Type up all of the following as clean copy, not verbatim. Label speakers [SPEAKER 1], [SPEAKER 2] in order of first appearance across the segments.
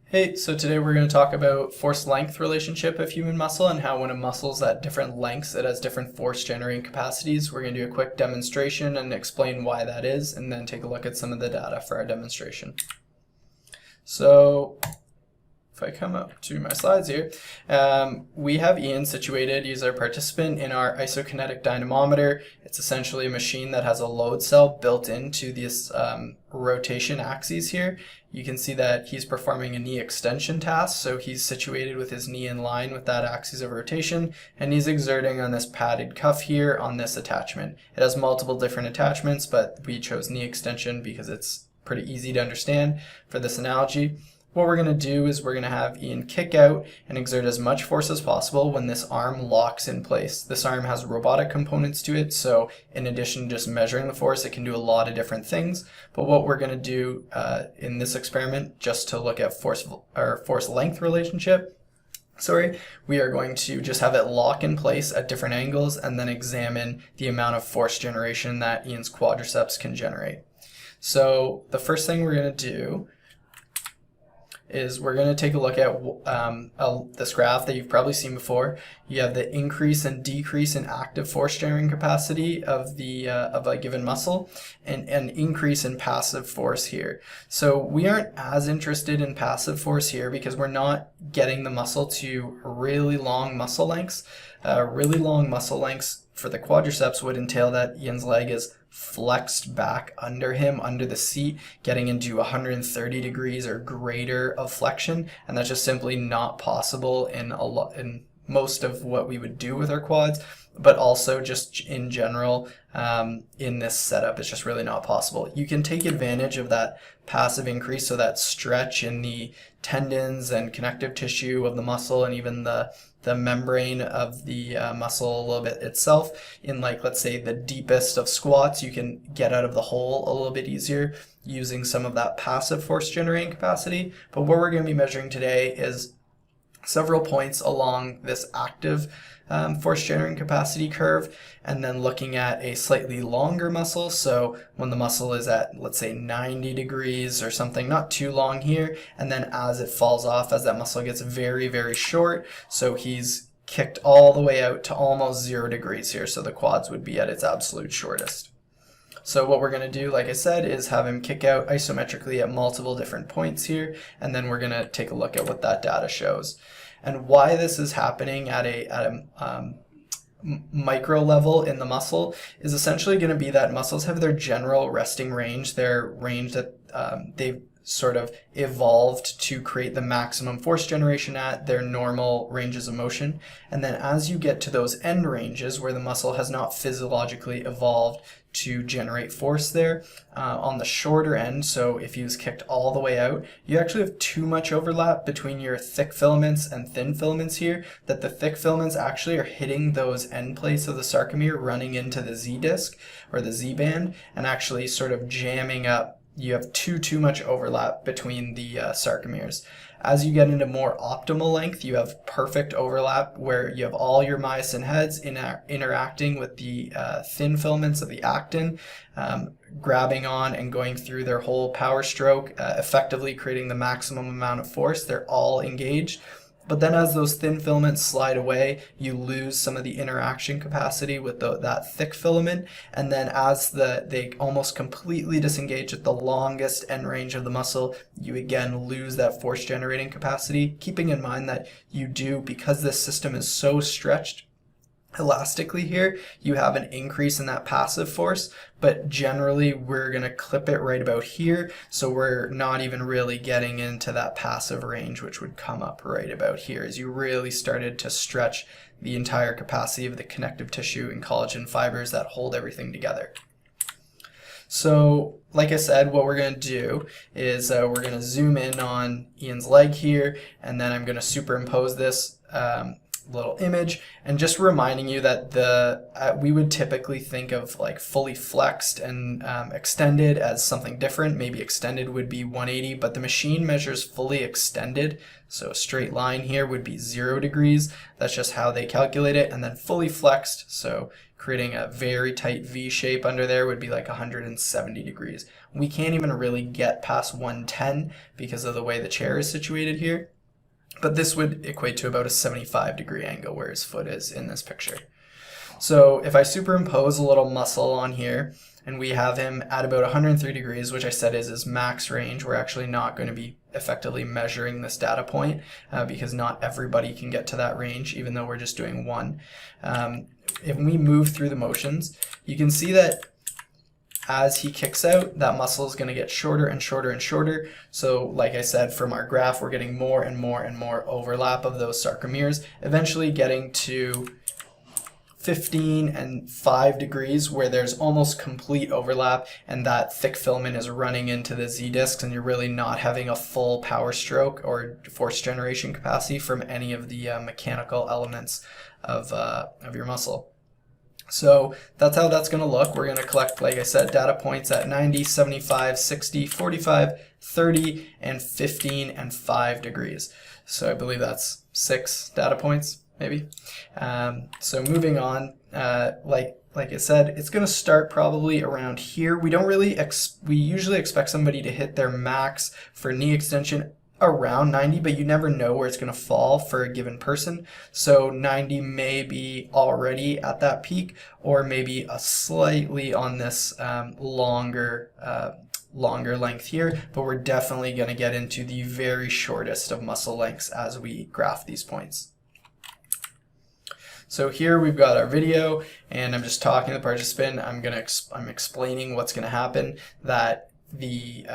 [SPEAKER 1] Hey, so today we're going to talk about force-length relationship of human muscle and how when a muscle's at different lengths, it has different force-generating capacities. We're going to do a quick demonstration and explain why that is, and then take a look at some of the data for our demonstration. So if I come up to my slides here, we have Ian situated. He's our participant in our isokinetic dynamometer. It's essentially a machine that has a load cell built into this rotation axes here. You can see that he's performing a knee extension task, so he's situated with his knee in line with that axis of rotation, and he's exerting on this padded cuff here on this attachment. It has multiple different attachments, but we chose knee extension because it's pretty easy to understand for this analogy. What we're going to do is we're going to have Ian kick out and exert as much force as possible when this arm locks in place. This arm has robotic components to it, so in addition to just measuring the force, it can do a lot of different things. But what we're going to do in this experiment, just to look at force-length relationship, we are going to just have it lock in place at different angles and then examine the amount of force generation that Ian's quadriceps can generate. So the first thing we're going to do is we're going to take a look at this graph that you've probably seen before. You have the increase and decrease in active force generating capacity of a given muscle and an increase in passive force here. So we aren't as interested in passive force here because we're not getting the muscle to really long muscle lengths. Really long muscle lengths for the quadriceps would entail that Ian's leg is flexed back under him, under the seat, getting into 130 degrees or greater of flexion, and that's just simply not possible in most of what we would do with our quads, but also just in general in this setup, it's just really not possible. You can take advantage of that passive increase, so that stretch in the tendons and connective tissue of the muscle and even the membrane of the muscle a little bit itself. In, like, let's say the deepest of squats, you can get out of the hole a little bit easier using some of that passive force generating capacity. But what we're going to be measuring today is several points along this active force generating capacity curve, and then looking at a slightly longer muscle. So when the muscle is at, let's say, 90 degrees or something, not too long here, and then as it falls off, as that muscle gets very, very short, so he's kicked all the way out to almost 0 degrees here, so the quads would be at its absolute shortest. So what we're going to do, like I said, is have him kick out isometrically at multiple different points here, and then we're going to take a look at what that data shows. And why this is happening at a micro level in the muscle is essentially going to be that muscles have their general resting range, their range that they've sort of evolved to create the maximum force generation at, their normal ranges of motion. And then as you get to those end ranges where the muscle has not physiologically evolved to generate force there, on the shorter end, so if he was kicked all the way out, you actually have too much overlap between your thick filaments and thin filaments here, that the thick filaments actually are hitting those end plates of the sarcomere, running into the Z disc or the Z band, and actually sort of jamming up. You have too much overlap between the sarcomeres. As you get into more optimal length, you have perfect overlap where you have all your myosin heads interacting with the thin filaments of the actin, grabbing on and going through their whole power stroke, effectively creating the maximum amount of force. They're all engaged. But then as those thin filaments slide away, you lose some of the interaction capacity with that thick filament. And then as they almost completely disengage at the longest end range of the muscle, you again lose that force generating capacity, keeping in mind that you do, because this system is so stretched elastically here, you have an increase in that passive force, but generally we're going to clip it right about here, so we're not even really getting into that passive range, which would come up right about here as you really started to stretch the entire capacity of the connective tissue and collagen fibers that hold everything together. So like I said, what we're going to do is we're going to zoom in on Ian's leg here, and then I'm going to superimpose this little image, and just reminding you that we would typically think of like fully flexed and extended as something different. Maybe extended would be 180, but the machine measures fully extended. So a straight line here would be 0 degrees. That's just how they calculate it. And then fully flexed, so creating a very tight V shape under there, would be like 170 degrees. We can't even really get past 110 because of the way the chair is situated here. But this would equate to about a 75-degree angle where his foot is in this picture. So if I superimpose a little muscle on here, and we have him at about 103 degrees, which I said is his max range, we're actually not going to be effectively measuring this data point because not everybody can get to that range, even though we're just doing one. If we move through the motions, you can see that as he kicks out, that muscle is going to get shorter and shorter and shorter. So like I said, from our graph, we're getting more and more and more overlap of those sarcomeres, eventually getting to 15 and 5 degrees where there's almost complete overlap, and that thick filament is running into the Z discs, and you're really not having a full power stroke or force generation capacity from any of the mechanical elements of your muscle. So that's how that's going to look. We're going to collect, like I said, data points at 90, 75, 60, 45, 30, and 15 and 5 degrees. So I believe that's 6 data points, maybe. So moving on, like I said, it's going to start probably around here. We don't really, we usually expect somebody to hit their max for knee extension around 90, but you never know where it's going to fall for a given person. So 90 may be already at that peak, or maybe a slightly on this longer length here, but we're definitely going to get into the very shortest of muscle lengths as we graph these points. So here we've got our video, and I'm just talking to the participant. I'm explaining what's going to happen, that the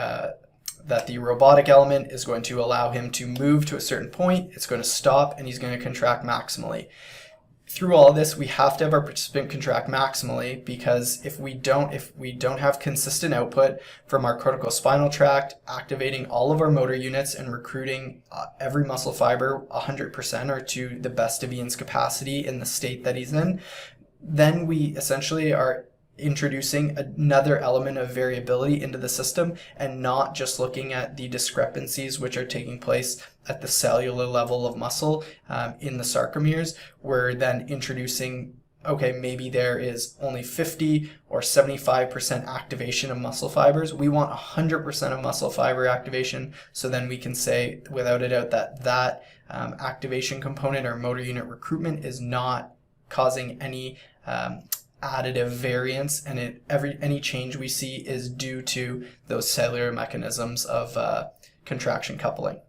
[SPEAKER 1] robotic element is going to allow him to move to a certain point, it's going to stop, and he's going to contract maximally. Through all this, we have to have our participant contract maximally, because if we don't have consistent output from our cortical spinal tract, activating all of our motor units and recruiting every muscle fiber 100% or to the best of Ian's capacity in the state that he's in, then we essentially are introducing another element of variability into the system, and not just looking at the discrepancies which are taking place at the cellular level of muscle in the sarcomeres. We're then introducing, okay, maybe there is only 50 or 75% activation of muscle fibers. We want 100% of muscle fiber activation, so then we can say without a doubt that activation component or motor unit recruitment is not causing any additive variance, and any change we see is due to those cellular mechanisms of contraction coupling.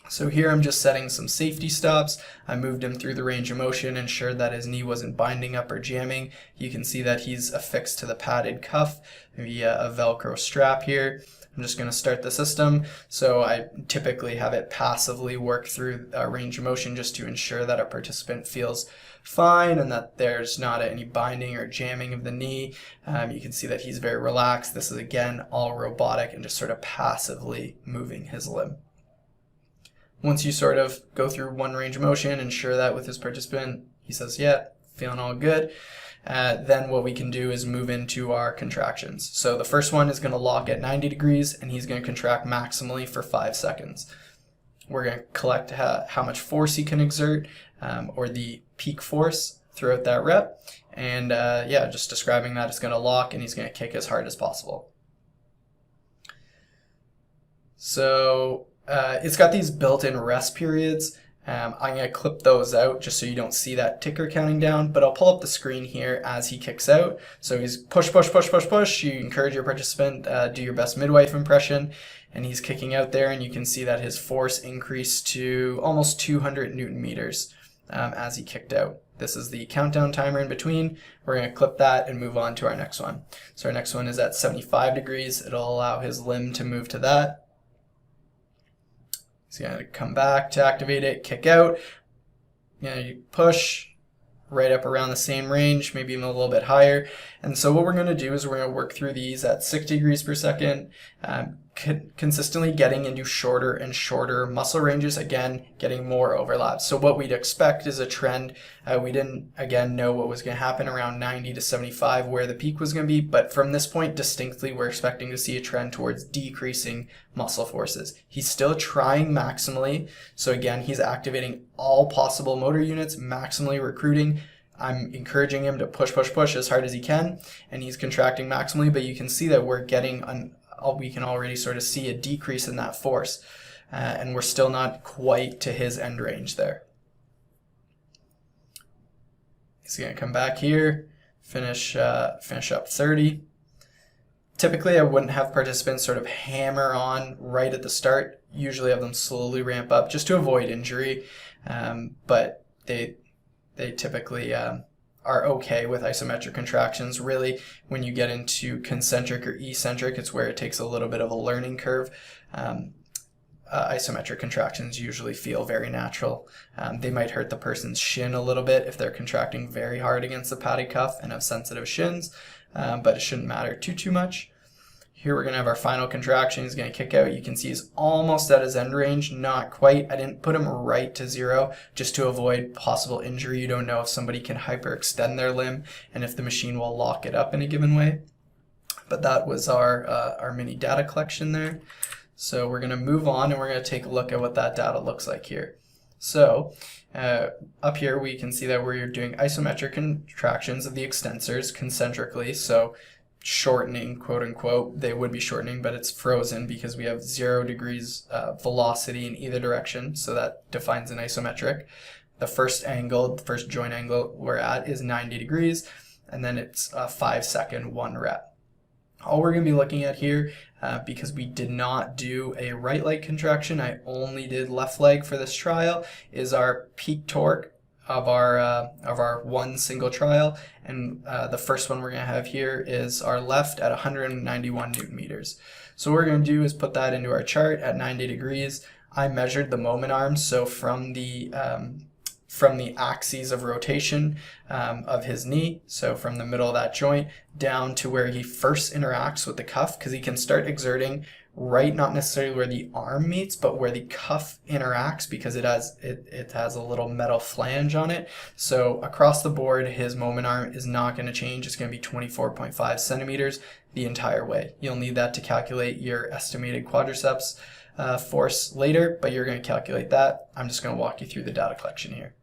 [SPEAKER 1] So here I'm just setting some safety stops. I moved him through the range of motion, ensured that his knee wasn't binding up or jamming. You can see that he's affixed to the padded cuff via a Velcro strap here. I'm just going to start the system. So I typically have it passively work through range of motion just to ensure that our participant feels fine and that there's not any binding or jamming of the knee. You can see that he's very relaxed. This is again all robotic and just sort of passively moving his limb. Once you sort of go through one range of motion, ensure that with his participant, he says, yeah, feeling all good. Then what we can do is move into our contractions. So the first one is going to lock at 90 degrees, and he's going to contract maximally for 5 seconds. We're going to collect how much force he can exert, or the peak force throughout that rep. And yeah, just describing that, it's going to lock, and he's going to kick as hard as possible. So it's got these built-in rest periods. I'm going to clip those out just so you don't see that ticker counting down, but I'll pull up the screen here as he kicks out. So he's push, push, push, push, push. You encourage your participant, do your best midwife impression, and he's kicking out there, and you can see that his force increased to almost 200 Newton meters as he kicked out. This is the countdown timer in between. We're going to clip that and move on to our next one. So our next one is at 75 degrees. It'll allow his limb to move to that. He's going to come back to activate it, kick out. You push right up around the same range, maybe even a little bit higher. And so what we're going to do is we're going to work through these at 60 degrees per second, consistently getting into shorter and shorter muscle ranges, again, getting more overlap. So what we'd expect is a trend. We didn't, again, know what was going to happen around 90 to 75, where the peak was going to be, but from this point, distinctly, we're expecting to see a trend towards decreasing muscle forces. He's still trying maximally, so again, he's activating all possible motor units, maximally recruiting. I'm encouraging him to push as hard as he can, and he's contracting maximally, but you can see that we're getting we can already sort of see a decrease in that force, and we're still not quite to his end range there. He's going to come back here, finish up 30. Typically, I wouldn't have participants sort of hammer on right at the start. Usually have them slowly ramp up just to avoid injury, but they typically are okay with isometric contractions. Really, when you get into concentric or eccentric, it's where it takes a little bit of a learning curve. Isometric contractions usually feel very natural. They might hurt the person's shin a little bit if they're contracting very hard against the padded cuff and have sensitive shins, but it shouldn't matter too much. Here we're going to have our final contraction. He's going to kick out. You can see he's almost at his end range, not quite. I didn't put him right to 0 just to avoid possible injury. You don't know if somebody can hyperextend their limb and if the machine will lock it up in a given way. But that was our mini data collection there. So we're going to move on and we're going to take a look at what that data looks like here. So up here we can see that we're doing isometric contractions of the extensors concentrically. So shortening, quote unquote. They would be shortening, but it's frozen because we have 0 degrees velocity in either direction, so that defines an isometric. The first angle, the first joint angle we're at is 90 degrees, and then it's a 5-second 1 rep. All we're going to be looking at here, because we did not do a right leg contraction, I only did left leg for this trial, is our peak torque of our one single trial, and the first one we're going to have here is our left at 191 newton meters. So what we're going to do is put that into our chart at 90 degrees. I measured the moment arms, so from the axes of rotation of his knee, so from the middle of that joint down to where he first interacts with the cuff, because he can start exerting right, not necessarily where the arm meets, but where the cuff interacts, because it has a little metal flange on it. So across the board, his moment arm is not going to change. It's going to be 24.5 centimeters the entire way. You'll need that to calculate your estimated quadriceps force later, but you're going to calculate that. I'm just going to walk you through the data collection here.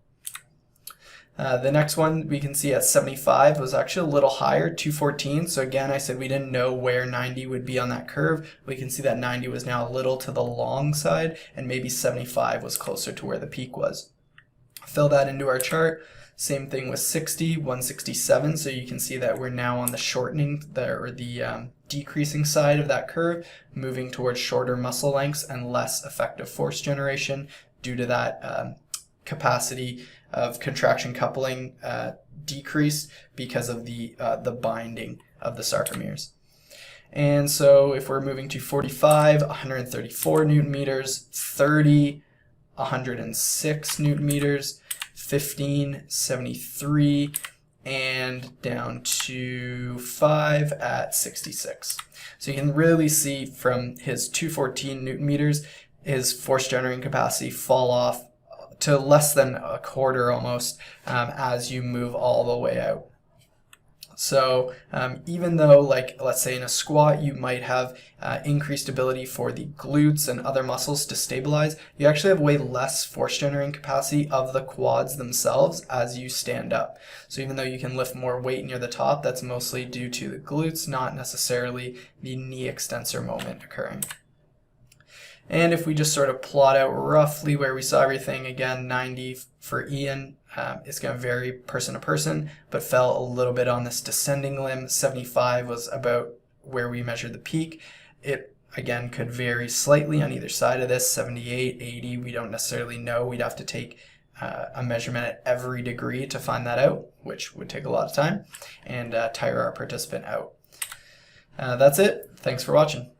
[SPEAKER 1] The next one we can see at 75 was actually a little higher, 214. So again, I said we didn't know where 90 would be on that curve. We can see that 90 was now a little to the long side, and maybe 75 was closer to where the peak was. Fill that into our chart. Same thing with 60, 167. So you can see that we're now on the shortening, the decreasing side of that curve, moving towards shorter muscle lengths and less effective force generation due to that capacity of contraction coupling decreased because of the binding of the sarcomeres. And so if we're moving to 45, 134 newton meters, 30, 106 newton meters, 15, 73, and down to 5 at 66. So you can really see from his 214 newton meters, his force generating capacity fall off to less than a quarter almost as you move all the way out. So even though, like, let's say in a squat, you might have increased ability for the glutes and other muscles to stabilize, you actually have way less force generating capacity of the quads themselves as you stand up. So even though you can lift more weight near the top, that's mostly due to the glutes, not necessarily the knee extensor moment occurring. And if we just sort of plot out roughly where we saw everything, again, 90 for Ian, it's going to vary person to person, but fell a little bit on this descending limb. 75 was about where we measured the peak. It, again, could vary slightly on either side of this. 78, 80, we don't necessarily know. We'd have to take a measurement at every degree to find that out, which would take a lot of time, and tire our participant out. That's it. Thanks for watching.